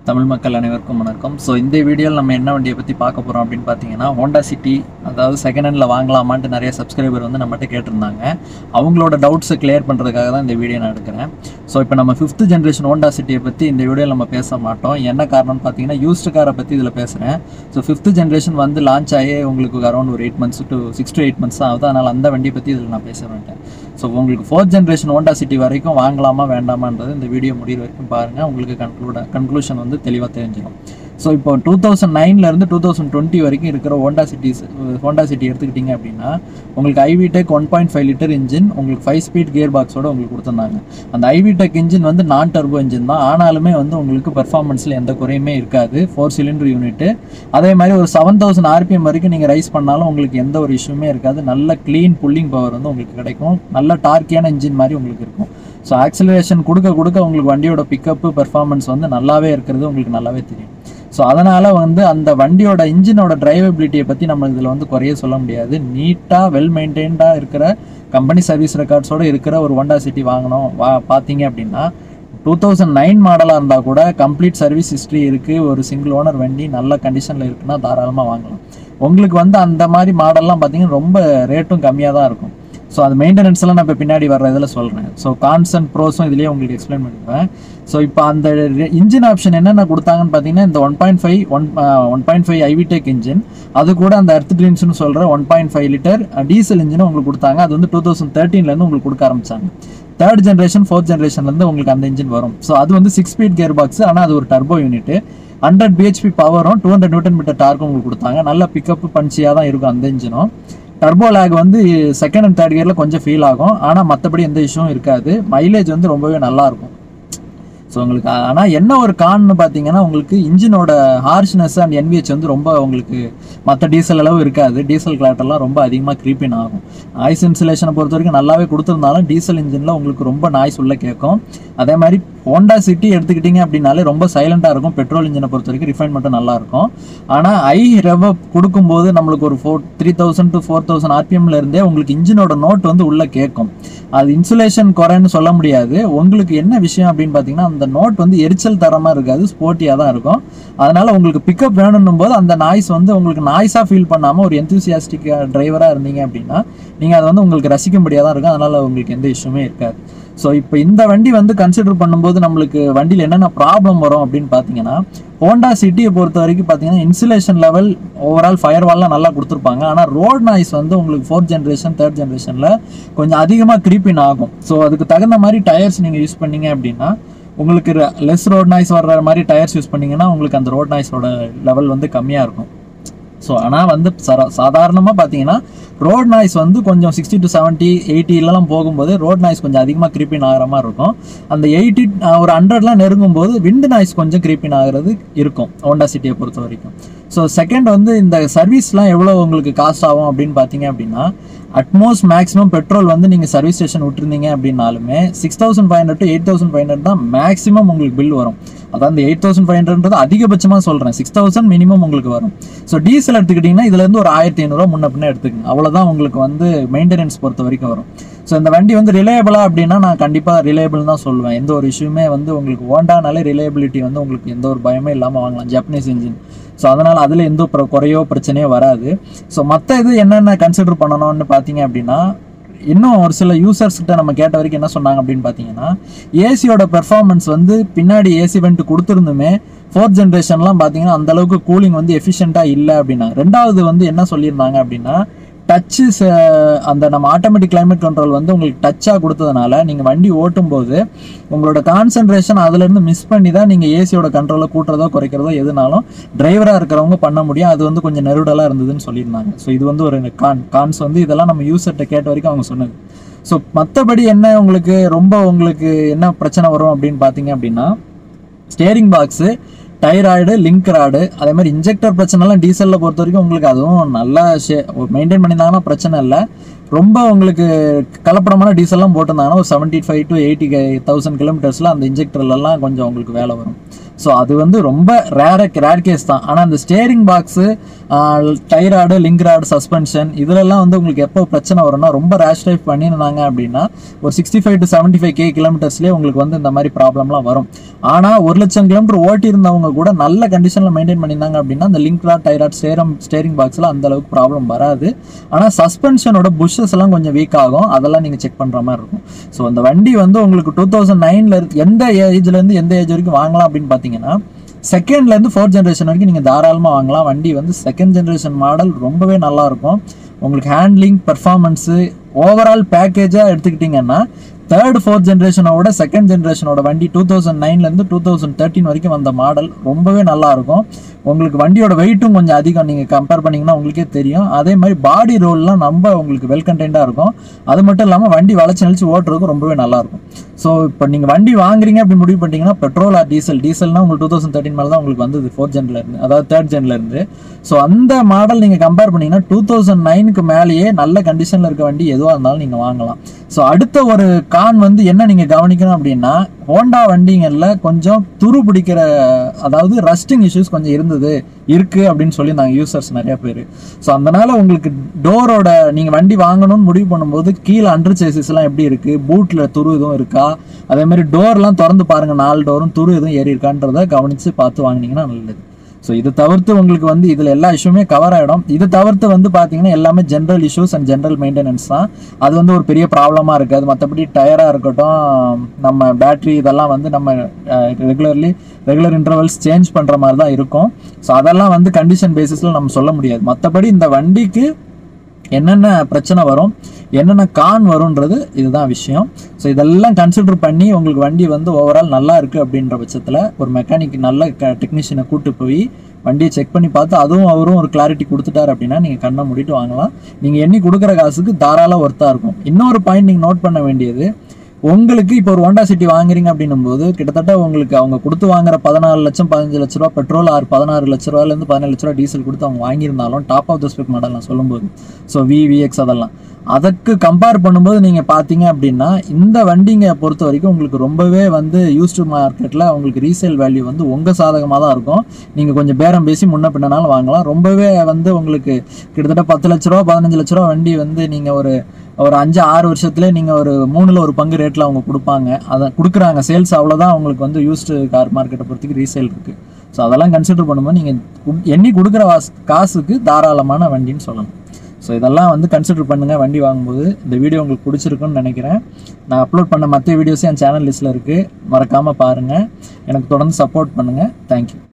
தமிழ் மக்கள் அனைவருக்கும் வணக்கம். ஸோ இந்த வீடியோவில் நம்ம என்ன வண்டியை பற்றி பார்க்க போகிறோம் அப்படின்னு பார்த்தீங்கன்னா, ஹோண்டா சிட்டி, அதாவது செகண்ட் ஹேண்டில் வாங்கலாமான்ட்டு நிறைய சப்ஸ்கிரைபர் வந்து நம்மகிட்ட கேட்டிருந்தாங்க. அவங்களோட டவுட்ஸை கிளியர் பண்ணுறதுக்காக தான் இந்த வீடியோ நான் எடுக்கிறேன். ஸோ இப்போ நம்ம 5th ஜென்ரேஷன் ஹோண்டா சிட்டியை பற்றி இந்த வீடியோவில் நம்ம பேச மாட்டோம். என்ன காரணம்னு பார்த்தீங்கன்னா, யூஸ்டு காரை பற்றி இதில் பேசுகிறேன். ஸோ 5th ஜென்ரேஷன் வந்து லான்ச் ஆகி உங்களுக்கு அரௌண்ட் ஒரு 8 months to 6 to 8 months தான் ஆகுது. அதனால் அந்த வண்டியை பற்றி இதில் நான் பேச மாட்டேன். ஸோ உங்களுக்கு 4th ஜென்ரேஷன் ஹோண்டா சிட்டி வரைக்கும் வாங்கலாமா வேண்டாமான்றது இந்த வீடியோ முடிவு வரைக்கும் பாருங்கள். உங்களுக்கு கன்க்ளூஷன் வந்து தெளிவாக தெரிஞ்சிடும். ஸோ இப்போ 2009லேருந்து 2020 வரைக்கும் இருக்கிற ஹோண்டா சிட்டி எடுத்துக்கிட்டிங்க அப்படின்னா, உங்களுக்கு ஐவிடெக் 1.5 லிட்டர் இன்ஜின், உங்களுக்கு 5 ஸ்பீட் கியர் பாக்ஸோட உங்களுக்கு கொடுத்துருந்தாங்க. அந்த ஐவிடெக் இன்ஜின் வந்து நான் டர்போ இன்ஜின் தான். ஆனாலுமே வந்து உங்களுக்கு பெர்ஃபார்மன்ஸில் எந்த குறையுமே இருக்காது. 4 சிலிண்டர் யூனிட்டு. அதே மாதிரி ஒரு 7000 RPM வரைக்கும் நீங்கள் ரைஸ் பண்ணாலும் உங்களுக்கு எந்த ஒரு இஷ்யூமே இருக்காது. நல்ல க்ளீன் புல்லிங் பவர் வந்து உங்களுக்கு கிடைக்கும். நல்ல டார்க்கியான இன்ஜின் மாதிரி உங்களுக்கு இருக்கும். ஸோ ஆக்சிலரேஷன் கொடுக்க உங்களுக்கு வண்டியோட பிக்கப்பு பெர்ஃபார்மன்ஸ் வந்து நல்லாவே இருக்கிறது உங்களுக்கு நல்லாவே தெரியும். ஸோ அதனால் வந்து அந்த வண்டியோட இன்ஜினோட டிரைவபிலிட்டியை பற்றி நம்ம இதில் வந்து குறைய சொல்ல முடியாது. நீட்டாக வெல் மெயின்டைன்டாக இருக்கிற கம்பெனி சர்வீஸ் ரெக்கார்ட்ஸோடு இருக்கிற ஒரு ஹோண்டா சிட்டி வாங்கணும் பார்த்தீங்க அப்படின்னா, 2009 மாடலாக இருந்தால் கூட கம்ப்ளீட் சர்வீஸ் ஹிஸ்ட்ரி இருக்குது, ஒரு சிங்கிள் ஓனர் வண்டி நல்ல கண்டிஷனில் இருக்குன்னா தாராளமாக வாங்கலாம். உங்களுக்கு வந்து அந்த மாதிரி மாடல்லாம் பார்த்தீங்கன்னா ரொம்ப ரேட்டும் கம்மியாக தான் இருக்கும். ஸோ அது மெயின்டெனன்ஸ் எல்லாம் நான் இப்போ பின்னாடி வர்ற இதில் சொல்கிறேன். ஸோ கான்ஸ் அண்ட் ப்ரோஸும் இதுலேயே உங்களுக்கு எக்ஸ்பிளைன் பண்ணிடுவேன். ஸோ இப்போ அந்த இன்ஜின் ஆப்ஷன் என்னென்ன கொடுத்தாங்கன்னு பார்த்தீங்கன்னா, இந்த 1.5 ஐவிடெக் இன்ஜின், அது கூட அந்த எர்த் கிரீன்ஸ்னு சொல்கிற 1.5 லிட்டர் டீசல் இன்ஜினும் உங்களுக்கு கொடுத்தாங்க. அது வந்து 2013லேருந்து உங்களுக்கு கொடுக்க ஆரம்பிச்சாங்க. 3rd ஜென்ரேஷன் 4th ஜென்ரேஷன்லேருந்து உங்களுக்கு அந்த இன்ஜின் வரும். ஸோ அது வந்து 6 ஸ்பீட் கியர் பாக்ஸ், ஆனால் அது ஒரு டர்போ யூனிட்டு. 100 bhp பவரும் 200 Nm டார்க்கும் உங்களுக்கு கொடுத்தாங்க. நல்ல பிக்கப் பஞ்சியாக தான் இருக்கும் அந்த இன்ஜினும். டர்போ லேக் வந்து 2nd and 3rd கியரில் கொஞ்சம் ஃபீல் ஆகும். ஆனால் மற்றபடி எந்த இஷ்யூவும் இருக்காது. மைலேஜ் வந்து ரொம்பவே நல்லாயிருக்கும். ஸோ உங்களுக்கு ஆனால் என்ன ஒரு கான்னு பார்த்தீங்கன்னா, உங்களுக்கு இன்ஜினோட ஹார்ஷ்னஸ் அண்ட் NVH வந்து ரொம்ப உங்களுக்கு மற்ற டீசல் அளவு இருக்காது. டீசல் கிளாட்டெல்லாம் ரொம்ப அதிகமாக க்ரீப்பின் ஆகும். நாய்ஸ் இன்சுலேஷனை பொறுத்த வரைக்கும் நல்லாவே கொடுத்துருந்தாலும் டீசல் இன்ஜினில் உங்களுக்கு ரொம்ப நாய்ஸ் உள்ள கேட்கும். அதே மாதிரி ஹோண்டா சிட்டி எடுத்துக்கிட்டிங்க அப்படின்னாலே ரொம்ப சைலண்டாக இருக்கும். பெட்ரோல் இன்ஜினை பொறுத்த வரைக்கும் ரிஃபைன்மெண்ட்டும் நல்லாயிருக்கும். ஆனால் ரெவ் கொடுக்கும்போது நம்மளுக்கு ஒரு 3000 to 4000 RPMல இருந்தே உங்களுக்கு இன்ஜினோட நோட் வந்து உள்ளே கேட்கும். அது இன்சுலேஷன் குறைன்னு சொல்ல முடியாது. உங்களுக்கு என்ன விஷயம் அப்படின்னு பார்த்தீங்கன்னா, அந்த நோட் வந்து எரிச்சல் தரமாக இருக்காது, ஸ்போர்ட்டியாக தான் இருக்கும். அதனால் உங்களுக்கு பிக்கப் வேணும்னும் போது அந்த நாய்ஸ் வந்து உங்களுக்கு நாய்ஸாக ஃபீல் பண்ணாமல் ஒரு எந்தூசியாஸ்டிக் டிரைவராக இருந்தீங்க அப்படின்னா நீங்கள் அதை வந்து உங்களுக்கு ரசிக்கும்படியாக தான் இருக்கும். அதனால் உங்களுக்கு எந்த இஷ்யூமே இருக்காது. ஸோ இப்போ இந்த வண்டி வந்து கன்சிடர் பண்ணும்போது நம்மளுக்கு வண்டியில் என்னென்ன ப்ராப்ளம் வரும் அப்படின்னு பார்த்தீங்கன்னா, ஹோண்டா சிட்டியை பொறுத்த வரைக்கும் பார்த்தீங்கன்னா இன்சுலேஷன் லெவல் ஓவரால் ஃபயர்வால்லாம் நல்லா கொடுத்துருப்பாங்க. ஆனால் ரோட் நாய்ஸ் வந்து உங்களுக்கு 4th ஜென்ரேஷன் 3rd ஜென்ரேஷனில் கொஞ்சம் அதிகமாக க்ரீப்பின் ஆகும். ஸோ அதுக்கு தகுந்த மாதிரி டயர்ஸ் நீங்கள் யூஸ் பண்ணீங்க அப்படின்னா, உங்களுக்கு லெஸ் ரோட் நாய்ஸ் வர்ற மாதிரி டயர்ஸ் யூஸ் பண்ணிங்கன்னா உங்களுக்கு அந்த ரோட் நாய்ஸோட லெவல் வந்து கம்மியாக இருக்கும். ஸோ ஆனால் வந்து சாதாரணமாக பார்த்தீங்கன்னா ரோட் நாய்ஸ் வந்து கொஞ்சம் 60 to 70 80 போகும்போது ரோட் நாய்ஸ் கொஞ்சம் அதிகமாக க்ரீப்பின் ஆகிற மாதிரி இருக்கும். அந்த 80 ஒரு 100 நெருங்கும்போது விண்டு நாய்ஸ் கொஞ்சம் க்ரீப்பின் ஆகிறது இருக்கும் ஹோண்டா சிட்டியை பொறுத்த வரைக்கும். ஸோ செகண்ட் வந்து இந்த சர்வீஸ்லாம் எவ்வளோ உங்களுக்கு காஸ்ட் ஆகும் அப்படின்னு பார்த்தீங்க அப்படின்னா, அட்மோஸ்ட் மேக்ஸிமம் பெட்ரோல் வந்து நீங்கள் சர்வீஸ் ஸ்டேஷன் விட்டுருந்தீங்க அப்படின்னாலுமே 6500 to 8500 தான் மேக்ஸிமம் உங்களுக்கு பில் வரும். அதான் இந்த 8500 அதிகபட்சமாக சொல்கிறேன். 6000 மினிமம் உங்களுக்கு வரும். ஸோ டீசல் எடுத்துக்கிட்டிங்கன்னா இதுலேருந்து ஒரு 1500 முன்ன பின்ன எடுத்துக்கங்க. அவ்வளோதான் உங்களுக்கு வந்து மெயின்டெனன்ஸ் பொறுத்த வரைக்கும் வரும். ஸோ இந்த வண்டி வந்து ரிலையபிளா அப்படின்னா நான் கண்டிப்பாக ரிலையபிள் தான் சொல்லுவேன். எந்த ஒரு இஷ்யூமே வந்து உங்களுக்கு ஹோண்டானாலே ரிலையபிலிட்டி வந்து உங்களுக்கு எந்த ஒரு பயமே இல்லாமல் வாங்கலாம். Japanese engine. ஸோ அதனால் அதில் எந்த குறையோ பிரச்சனையோ வராது. ஸோ மற்ற இது என்னென்ன கன்சிடர் பண்ணணும்னு பார்த்தீங்க அப்படின்னா, இன்னும் ஒரு சில யூசர்ஸ்கிட்ட நம்ம கேட்ட வரைக்கும் என்ன சொன்னாங்க அப்படின்னு பார்த்தீங்கன்னா, ஏசியோட பெர்ஃபார்மன்ஸ் வந்து பின்னாடி ஏசி வெண்ட் கொடுத்துருந்துமே 4th ஜென்ரேஷன்லாம் பார்த்தீங்கன்னா அந்தளவுக்கு கூலிங் வந்து எஃபிஷியண்ட்டாக இல்லை அப்படின்னா. ரெண்டாவது வந்து என்ன சொல்லியிருந்தாங்க அப்படின்னா, டச்சு அந்த நம்ம ஆட்டோமேட்டிக் கிளைமேட் கண்ட்ரோல் வந்து உங்களுக்கு டச்சாக கொடுத்ததுனால நீங்கள் வண்டி ஓட்டும் போது உங்களோட கான்சன்ட்ரேஷன் அதுலேருந்து மிஸ் பண்ணி தான் நீங்கள் ஏசியோட கண்ட்ரோலை கூட்டுறதோ குறைக்கிறதோ எதுனாலும் டிரைவராக இருக்கிறவங்க பண்ண முடியும். அது வந்து கொஞ்சம் நெருடலாக இருந்ததுன்னு சொல்லியிருந்தாங்க. ஸோ இது வந்து ஒரு கான்ஸ் வந்து இதெல்லாம் நம்ம யூசர்கிட்ட கேட்ட வரைக்கும் அவங்க சொன்னது. ஸோ மற்றபடி என்ன உங்களுக்கு என்ன பிரச்சனை வரும் அப்படின்னு பார்த்தீங்க அப்படின்னா, steering box, thyroid, link rod, அதே மாதிரி இன்ஜெக்டர் பிரச்சனைலாம் டீசலில் பொறுத்த வரைக்கும் உங்களுக்கு அதுவும் நல்லா மெயின்டைன் பண்ணியிருந்தாங்கன்னா பிரச்சனை இல்லை. ரொம்ப உங்களுக்கு கலப்படமான டீசல்லாம் போட்டிருந்தாங்கன்னா ஒரு 75 to 80,000 கிலோமீட்டர்ஸில் அந்த இன்ஜெக்டர்லாம் கொஞ்சம் உங்களுக்கு வேலை வரும். ஸோ அது வந்து ரொம்ப ரேர் கேஸ் தான். ஆனால் அந்த steering box, tie rod, link rod, suspension இதிலெல்லாம் வந்து உங்களுக்கு எப்போ பிரச்சனை வரும்னா, ரொம்ப ரேஷ் டைப் பண்ணியிருந்தாங்க அப்படின்னா ஒரு 65 to 75K கிலோமீட்டர்ஸ்லேயே உங்களுக்கு வந்து இந்த மாதிரி ப்ராப்ளம்லாம் வரும். ஆனால் 1,00,000 கிலோமீட்டர் ஓட்டி இருந்தவங்க கூட நல்ல கண்டிஷனில் மெயின்டைன் பண்ணியிருந்தாங்க அப்படின்னா அந்த link rod, tie rod, steering பாக்ஸில் அந்த அளவுக்கு ப்ராப்ளம் வராது. ஆனால் சஸ்பென்ஷனோட புஷ்ஷஸ் எல்லாம் கொஞ்சம் வீக் ஆகும். அதெல்லாம் நீங்கள் செக் பண்ணுற மாதிரி இருக்கும். ஸோ அந்த வண்டி வந்து உங்களுக்கு 2009 எந்த ஏஜ்லேருந்து எந்த ஏஜ் வரைக்கும் வாங்கலாம் அப்படின்னு பார்த்தீங்கன்னா, செகண்ட்லேருந்து 4th ஜென்ரேஷன் வரைக்கும் நீங்கள் தாராளமாக வாங்கலாம். வண்டி வந்து 2nd ஜென்ரேஷன் மாடல் ரொம்பவே நல்லாயிருக்கும். உங்களுக்கு ஹேண்ட்லிங், பெர்ஃபார்மன்ஸு, ஓவரால் பேக்கேஜாக எடுத்துக்கிட்டிங்கன்னா 3rd 4th ஜென்ரேஷனோட 2nd ஜென்ரேஷனோட வண்டி 2009லேருந்து 2013 வரைக்கும் வந்த மாடல் ரொம்பவே நல்லாயிருக்கும். உங்களுக்கு வண்டியோட வெயிட்டும் கொஞ்சம் அதிகம். நீங்கள் கம்பேர் பண்ணிங்கன்னா உங்களுக்கே தெரியும். அதே மாதிரி பாடி ரோல்லாம் ரொம்ப உங்களுக்கு வெல் கண்டென்ட்டாக இருக்கும். அது மட்டும் இல்லாமல் வண்டி வளைச்சி நெளிச்சு ஓட்டுறதுக்கு ரொம்பவே நல்லாயிருக்கும். ஸோ இப்போ நீங்கள் வண்டி வாங்குறீங்க அப்படின்னு முடிவு பண்ணிட்டீங்கன்னா பெட்ரோல் ஆர் டீசல்னா உங்களுக்கு 2013 மேலே தான் உங்களுக்கு வந்தது 4th ஜென்லேருந்து, அதாவது 3rd ஜென்லேருந்து. ஸோ அந்த மாடல் நீங்கள் கம்பேர் பண்ணிங்கன்னா 2009க்கு மேலேயே நல்ல கண்டிஷனில் இருக்க வண்டி எதுவாக இருந்தாலும் நீங்கள் வாங்கலாம். ஸோ அடுத்த ஒரு கான் வந்து என்ன நீங்கள் கவனிக்கணும் அப்படின்னா, ஹோண்டா வண்டிங்களில் கொஞ்சம் துரு பிடிக்கிற, அதாவது ரஸ்டிங் இஷ்யூஸ் கொஞ்சம் இருக்கு அப்படின்னு சொல்லி நாங்கள் யூசர்ஸ் நிறைய பேர். ஸோ அதனால உங்களுக்கு டோரோட நீங்கள் வண்டி வாங்கணும்னு முடிவு பண்ணும்போது கீழே அண்டர் சேசிஸ்லாம் எப்படி இருக்குது, பூட்டில் துரு எதுவும் இருக்கா, அதே மாதிரி டோர்லாம் திறந்து பாருங்கள், 4 டோரும் துரு எதுவும் ஏறி இருக்கான்றதை கவனித்து பார்த்து வாங்கினீங்கன்னா நல்லது. ஸோ இதை தவிர்த்து உங்களுக்கு வந்து இதில் எல்லா இஷ்யூமே கவர் ஆகிடும். இதை தவிர்த்து வந்து பார்த்தீங்கன்னா எல்லாமே general issues and general maintenance தான். அது வந்து ஒரு பெரிய ப்ராப்ளமாக இருக்காது. மற்றபடி டயராக இருக்கட்டும், நம்ம பேட்ரி, இதெல்லாம் வந்து நம்ம ரெகுலர் இன்டர்வல்ஸ் சேஞ்ச் பண்ணுற மாதிரி தான் இருக்கும். ஸோ அதெல்லாம் வந்து கண்டிஷன் பேசிஸில் நம்ம சொல்ல முடியாது. மற்றபடி இந்த வண்டிக்கு என்னென்ன பிரச்சனை வரும், என்னென்ன கான் வரும்ன்றது இதுதான் விஷயம். ஸோ இதெல்லாம் கன்சிடர் பண்ணி உங்களுக்கு வண்டி வந்து ஓவரால் நல்லா இருக்குது அப்படின்ற பட்சத்தில் ஒரு மெக்கானிக், நல்ல டெக்னீஷியனை கூப்பிட்டு போய் வண்டியை செக் பண்ணி பார்த்து அதுவும் அவரும் ஒரு கிளாரிட்டி கொடுத்துட்டார் அப்படின்னா நீங்கள் கண்ணை மூடிட்டு வாங்கலாம். நீங்கள் எண்ணி கொடுக்குற காசுக்கு தாராள ஒர்த்தாக இருக்கும். இன்னொரு பாயிண்ட் நீங்கள் நோட் பண்ண வேண்டியது, உங்களுக்கு இப்போ ஒரு ஹோண்டா சிட்டி வாங்குறீங்க அப்படின்னும் போது கிட்டத்தட்ட உங்களுக்கு அவங்க கொடுத்து வாங்குற 14 லட்சம் 15 லட்ச ரூபா பெட்ரோல், 16 லட்ச ரூபாயிலேருந்து 17 லட்ச ரூபா டீசல் கொடுத்து அவங்க வாங்கியிருந்தாலும் top of the spec model நான் சொல்லும்போது, ஸோ VX அதெல்லாம் அதுக்கு கம்பேர் பண்ணும்போது நீங்கள் பார்த்தீங்க அப்படின்னா இந்த வண்டிங்க பொறுத்த வரைக்கும் உங்களுக்கு ரொம்பவே வந்து யூஸ்டு மார்க்கெட்டில் உங்களுக்கு ரீசேல் வேல்யூ வந்து உங்கள் சாதகமாக தான் இருக்கும். நீங்கள் கொஞ்சம் பேரம் பேசி முன்ன பின்னாலும் வாங்கலாம். ரொம்பவே வந்து உங்களுக்கு கிட்டத்தட்ட 10 லட்ச ரூபா 15 லட்ச ரூபா வண்டி வந்து நீங்கள் ஒரு 5-6 வருஷத்துலேயே நீங்கள் ஒரு 3ல் 1 பங்கு ரேட்டில் அவங்க கொடுப்பாங்க. அதை கொடுக்குறாங்க. சேல்ஸ் அவ்வளோதான் உங்களுக்கு வந்து யூஸ்டு கார் மார்க்கெட்டை பொறுத்துக்கு ரீசேல் இருக்குது. ஸோ அதெல்லாம் கன்சிடர் பண்ணும்போது நீங்கள் எண்ணி கொடுக்குற காசுக்கு தாராளமான வண்டின்னு சொல்லலாம். ஸோ இதெல்லாம் வந்து கன்சிடர் பண்ணுங்கள் வண்டி வாங்கும்போது. இந்த வீடியோ உங்களுக்கு பிடிச்சிருக்குன்னு நினைக்கிறேன். நான் அப்லோட் பண்ண மற்ற வீடியோஸும் என் சேனல் லிஸ்ட்டில் இருக்குது, மறக்காமல் பாருங்கள். எனக்கு தொடர்ந்து சப்போர்ட் பண்ணுங்கள். தேங்க்யூ.